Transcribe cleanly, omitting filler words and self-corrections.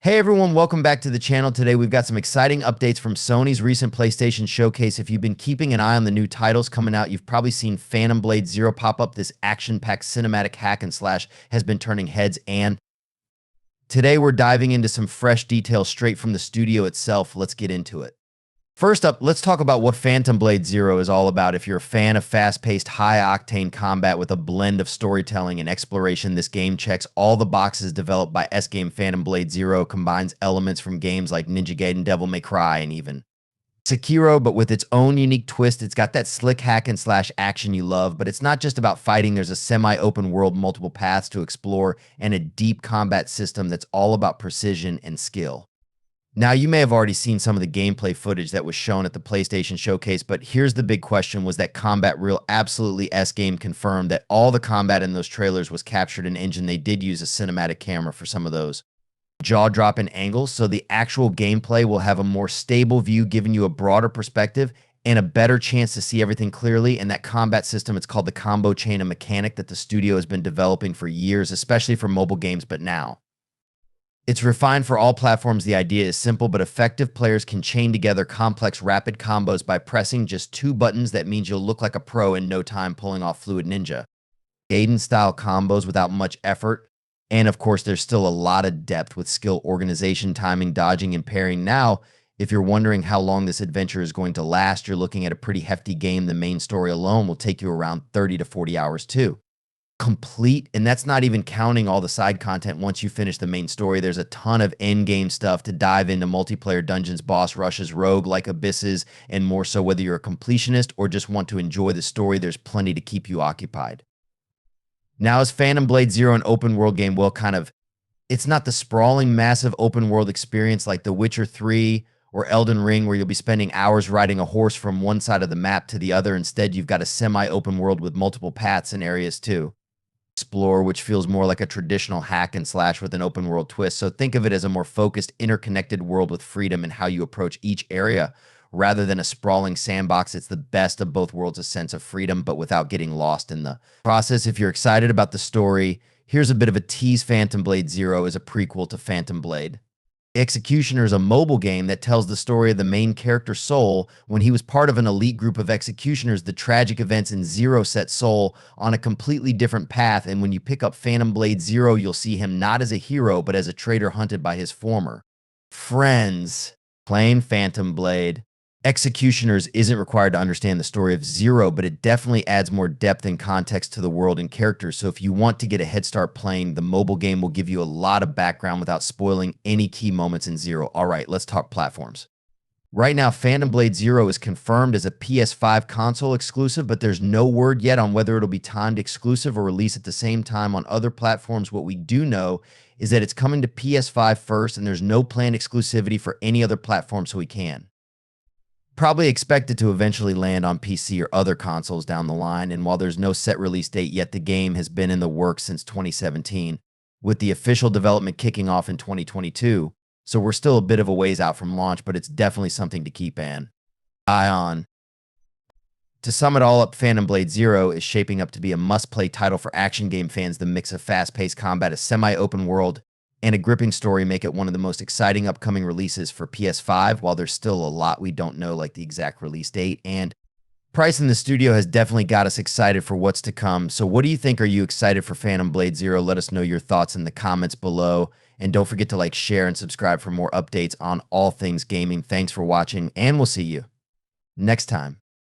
Hey everyone, welcome back to the channel. Today we've got some exciting updates from Sony's recent PlayStation showcase. If you've been keeping an eye on the new titles coming out, you've probably seen Phantom Blade Zero pop up. This action-packed cinematic hack and slash has been turning heads, and today we're diving into some fresh details straight from the studio itself. Let's get into it. First up, let's talk about what Phantom Blade Zero is all about. If you're a fan of fast-paced, high-octane combat with a blend of storytelling and exploration, this game checks all the boxes. Developed by S-Game. Phantom Blade Zero combines elements from games like Ninja Gaiden, Devil May Cry, and even Sekiro, but with its own unique twist. It's got that slick hack and slash action you love, but it's not just about fighting. There's a semi-open world, multiple paths to explore, and a deep combat system that's all about precision and skill. Now, you may have already seen some of the gameplay footage that was shown at the PlayStation showcase, but here's the big question. Was that combat real? Absolutely. S-Game confirmed that all the combat in those trailers was captured in engine. They did use a cinematic camera for some of those jaw-dropping angles, so the actual gameplay will have a more stable view, giving you a broader perspective and a better chance to see everything clearly. And that combat system, it's called the combo chain, a mechanic that the studio has been developing for years, especially for mobile games, but now it's refined for all platforms. The idea is simple but effective. Players can chain together complex rapid combos by pressing just two buttons. That means you'll look like a pro in no time, pulling off fluid Ninja Gaiden-style combos without much effort. And of course, there's still a lot of depth with skill, organization, timing, dodging, and parrying. Now, if you're wondering how long this adventure is going to last, you're looking at a pretty hefty game. The main story alone will take you around 30 to 40 hours too. Complete, and that's not even counting all the side content. Once you finish the main story, there's a ton of end-game stuff to dive into: multiplayer dungeons, boss rushes, rogue-like abysses, and more. So whether you're a completionist or just want to enjoy the story, there's plenty to keep you occupied. Now, is Phantom Blade Zero an open world game? Well, kind of. It's not the sprawling, massive open world experience like The Witcher 3 or Elden Ring, where you'll be spending hours riding a horse from one side of the map to the other. Instead, you've got a semi-open world with multiple paths and areas too explore, which feels more like a traditional hack and slash with an open world twist. So think of it as a more focused, interconnected world with freedom in how you approach each area rather than a sprawling sandbox. It's the best of both worlds, a sense of freedom, but without getting lost in the process. If you're excited about the story, here's a bit of a tease. Phantom Blade Zero is a prequel to Phantom Blade Executioner, is a mobile game that tells the story of the main character Soul when he was part of an elite group of executioners. The tragic events in Zero set Soul on a completely different path, and when you pick up Phantom Blade Zero, you'll see him not as a hero, but as a traitor hunted by his former friends. Playing Phantom Blade Executioners isn't required to understand the story of Zero, but it definitely adds more depth and context to the world and characters. So if you want to get a head start playing, the mobile game will give you a lot of background without spoiling any key moments in Zero. All right, let's talk platforms. Right now, Phantom Blade Zero is confirmed as a PS5 console exclusive, but there's no word yet on whether it'll be timed exclusive or release at the same time on other platforms. What we do know is that it's coming to PS5 first, and there's no planned exclusivity for any other platform, so we can probably expect it to eventually land on PC or other consoles down the line. And while there's no set release date yet, the game has been in the works since 2017, with the official development kicking off in 2022. So we're still a bit of a ways out from launch, but it's definitely something to keep an eye on. To sum it all up, Phantom Blade Zero is shaping up to be a must-play title for action game fans. The mix of fast-paced combat, a semi-open world, and a gripping story make it one of the most exciting upcoming releases for PS5, while there's still a lot we don't know, like the exact release date and price. In the studio has definitely got us excited for what's to come. So what do you think? Are you excited for Phantom Blade Zero? Let us know your thoughts in the comments below. And don't forget to like, share, and subscribe for more updates on all things gaming. Thanks for watching, and we'll see you next time.